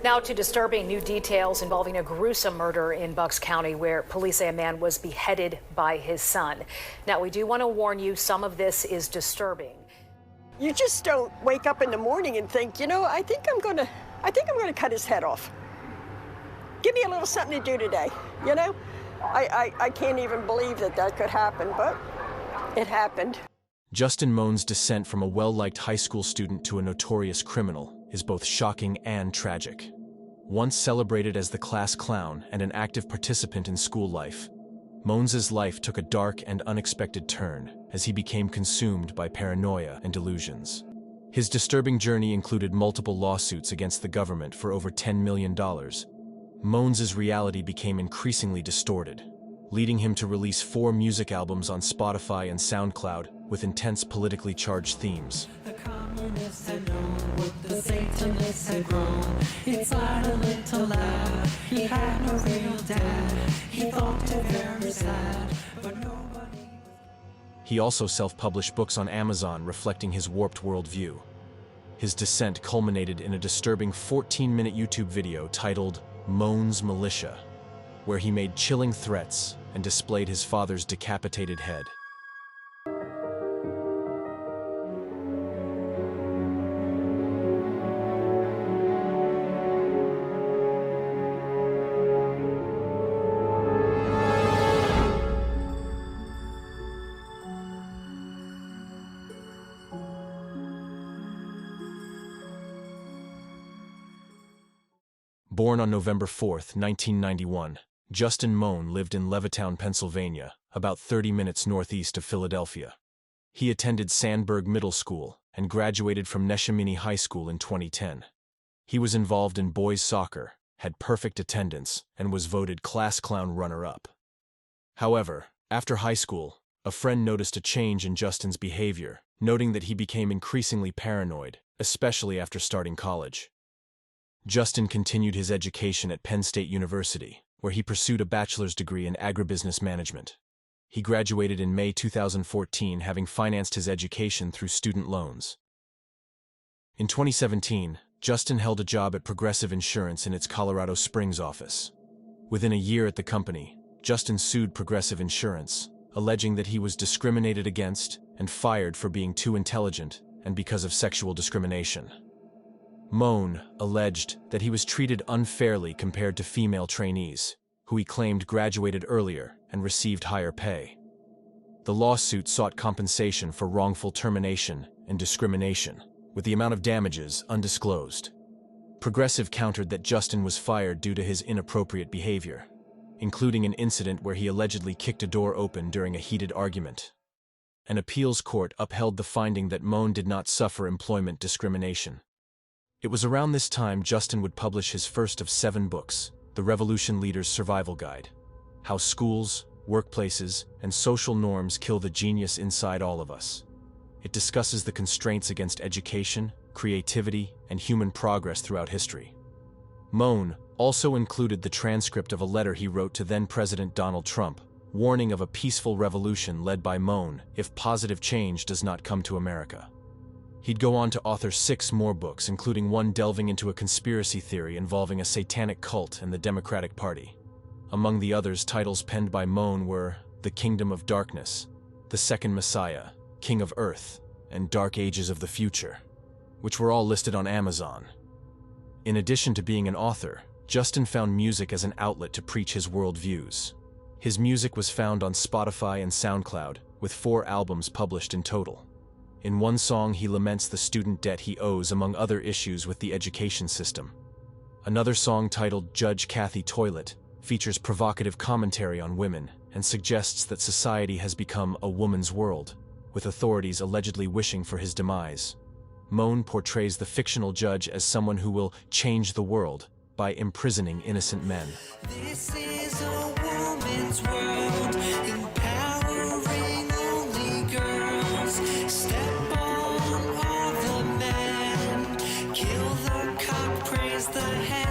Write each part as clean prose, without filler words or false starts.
Now to disturbing new details involving a gruesome murder in Bucks County where police say a man was beheaded by his son. Now, we do want to warn you, some of this is disturbing. You just don't wake up in the morning and think, you know, I think I'm gonna cut his head off. Give me a little something to do today, you know? I can't even believe that could happen, but it happened. Justin Mohn's descent from a well-liked high school student to a notorious criminal is both shocking and tragic. Once celebrated as the class clown and an active participant in school life, Mohns' life took a dark and unexpected turn as he became consumed by paranoia and delusions. His disturbing journey included multiple lawsuits against the government for over $10 million. Mohns' reality became increasingly distorted, leading him to release 4 music albums on Spotify and SoundCloud with intense politically charged themes. The communists had known what the Satanists had grown. It's not a little loud. He had no real dad. He thought it very sad, but nobody. He also self-published books on Amazon reflecting his warped worldview. His descent culminated in a disturbing 14-minute YouTube video titled Mohn's Militia, where he made chilling threats and displayed his father's decapitated head. Born on November 4, 1991, Justin Mohn lived in Levittown, Pennsylvania, about 30 minutes northeast of Philadelphia. He attended Sandburg Middle School and graduated from Neshaminy High School in 2010. He was involved in boys soccer, had perfect attendance, and was voted class clown runner-up. However, after high school, a friend noticed a change in Justin's behavior, noting that he became increasingly paranoid, especially after starting college. Justin continued his education at Penn State University, where he pursued a bachelor's degree in agribusiness management. He graduated in May 2014, having financed his education through student loans. In 2017, Justin held a job at Progressive Insurance in its Colorado Springs office. Within a year at the company, Justin sued Progressive Insurance, alleging that he was discriminated against and fired for being too intelligent and because of sexual discrimination. Mohn alleged that he was treated unfairly compared to female trainees, who he claimed graduated earlier and received higher pay. The lawsuit sought compensation for wrongful termination and discrimination, with the amount of damages undisclosed. Progressive countered that Justin was fired due to his inappropriate behavior, including an incident where he allegedly kicked a door open during a heated argument. An appeals court upheld the finding that Mohn did not suffer employment discrimination. It was around this time Justin would publish his first of 7 books, The Revolution Leader's Survival Guide: How Schools, Workplaces, and Social Norms Kill the Genius Inside All of Us. It discusses the constraints against education, creativity, and human progress throughout history. Mohn also included the transcript of a letter he wrote to then-President Donald Trump, warning of a peaceful revolution led by Mohn if positive change does not come to America. He'd go on to author 6 more books, including one delving into a conspiracy theory involving a satanic cult and the Democratic Party. Among the others, titles penned by Mohn were The Kingdom of Darkness, The Second Messiah, King of Earth, and Dark Ages of the Future, which were all listed on Amazon. In addition to being an author, Justin found music as an outlet to preach his worldviews. His music was found on Spotify and SoundCloud, with 4 albums published in total. In one song, he laments the student debt he owes, among other issues with the education system. Another song, titled Judge Kathy Toilet, features provocative commentary on women and suggests that society has become a woman's world, with authorities allegedly wishing for his demise. Mohn portrays the fictional judge as someone who will change the world by imprisoning innocent men. This is a woman's world, empowering only girls. Step on all the men, kill the cock, praise the hen.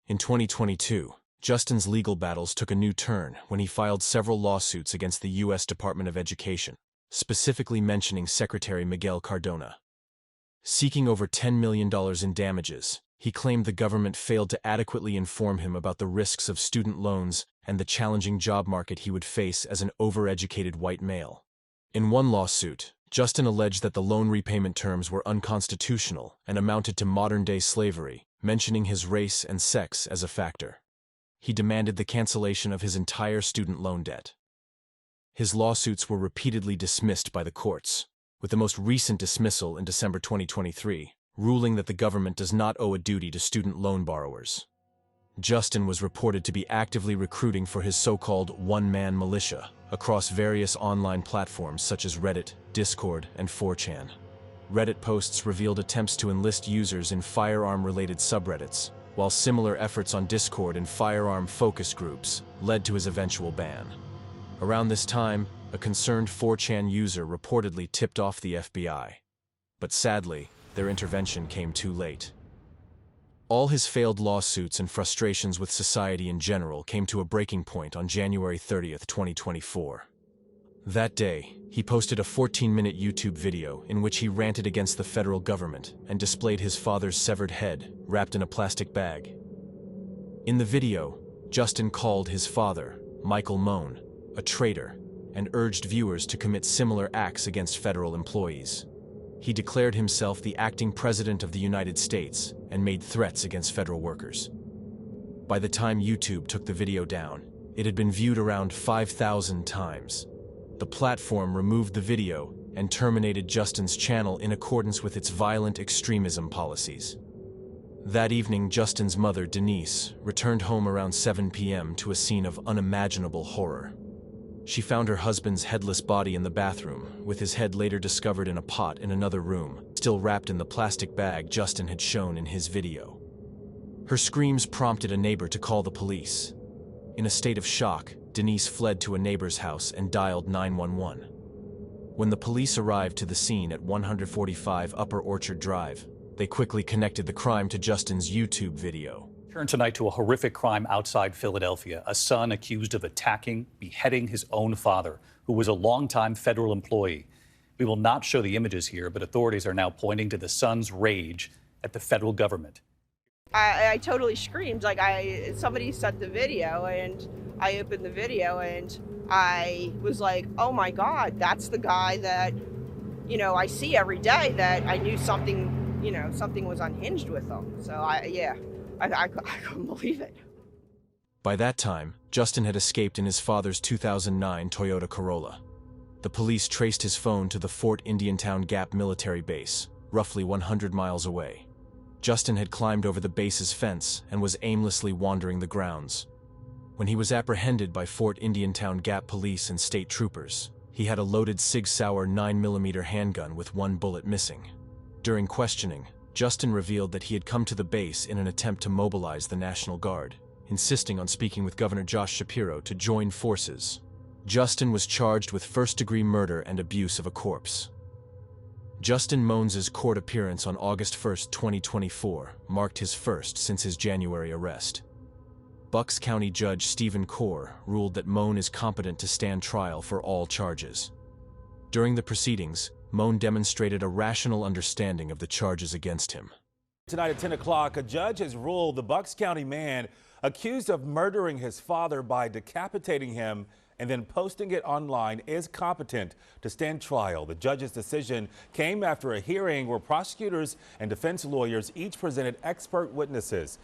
In 2022, Justin's legal battles took a new turn when he filed several lawsuits against the U.S. Department of Education, specifically mentioning Secretary Miguel Cardona. Seeking over $10 million in damages, he claimed the government failed to adequately inform him about the risks of student loans and the challenging job market he would face as an overeducated white male. In one lawsuit, Justin alleged that the loan repayment terms were unconstitutional and amounted to modern-day slavery, mentioning his race and sex as a factor. He demanded the cancellation of his entire student loan debt. His lawsuits were repeatedly dismissed by the courts, with the most recent dismissal in December 2023, ruling that the government does not owe a duty to student loan borrowers. Justin was reported to be actively recruiting for his so-called one-man militia across various online platforms such as Reddit, Discord, and 4chan. Reddit posts revealed attempts to enlist users in firearm-related subreddits, while similar efforts on Discord and firearm focus groups led to his eventual ban. Around this time, a concerned 4chan user reportedly tipped off the FBI. But sadly, their intervention came too late. All his failed lawsuits and frustrations with society in general came to a breaking point on January 30, 2024. That day, he posted a 14-minute YouTube video in which he ranted against the federal government and displayed his father's severed head wrapped in a plastic bag. In the video, Justin called his father, Michael Mohn, a traitor, and urged viewers to commit similar acts against federal employees. He declared himself the acting president of the United States and made threats against federal workers. By the time YouTube took the video down, it had been viewed around 5,000 times. The platform removed the video and terminated Justin's channel in accordance with its violent extremism policies. That evening, Justin's mother, Denise, returned home around 7 p.m. to a scene of unimaginable horror. She found her husband's headless body in the bathroom, with his head later discovered in a pot in another room, still wrapped in the plastic bag Justin had shown in his video. Her screams prompted a neighbor to call the police. In a state of shock, Denise fled to a neighbor's house and dialed 911. When the police arrived to the scene at 145 Upper Orchard Drive, they quickly connected the crime to Justin's YouTube video. Turn tonight to a horrific crime outside Philadelphia. A son accused of attacking, beheading his own father, who was a longtime federal employee. We will not show the images here, but authorities are now pointing to the son's rage at the federal government. I totally screamed. Somebody sent the video, and I opened the video, and I was like, oh my God, that's the guy that, I see every day, that I knew something was unhinged with him. So I couldn't believe it. By that time, Justin had escaped in his father's 2009 Toyota Corolla. The police traced his phone to the Fort Indiantown Gap military base, roughly 100 miles away. Justin had climbed over the base's fence and was aimlessly wandering the grounds. When he was apprehended by Fort Indiantown Gap police and state troopers, he had a loaded Sig Sauer 9mm handgun with one bullet missing. During questioning, Justin revealed that he had come to the base in an attempt to mobilize the National Guard, insisting on speaking with Governor Josh Shapiro to join forces. Justin was charged with first-degree murder and abuse of a corpse. Justin Mohn's court appearance on August 1, 2024, marked his first since his January arrest. Bucks County Judge Stephen Corr ruled that Mohn is competent to stand trial for all charges. During the proceedings, Mohn demonstrated a rational understanding of the charges against him. Tonight at 10 o'clock, a judge has ruled the Bucks County man accused of murdering his father by decapitating him and then posting it online is competent to stand trial. The judge's decision came after a hearing where prosecutors and defense lawyers each presented expert witnesses.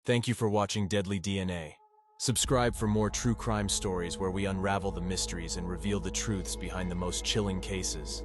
Thank you for watching Deadly DNA. Subscribe for more true crime stories where we unravel the mysteries and reveal the truths behind the most chilling cases.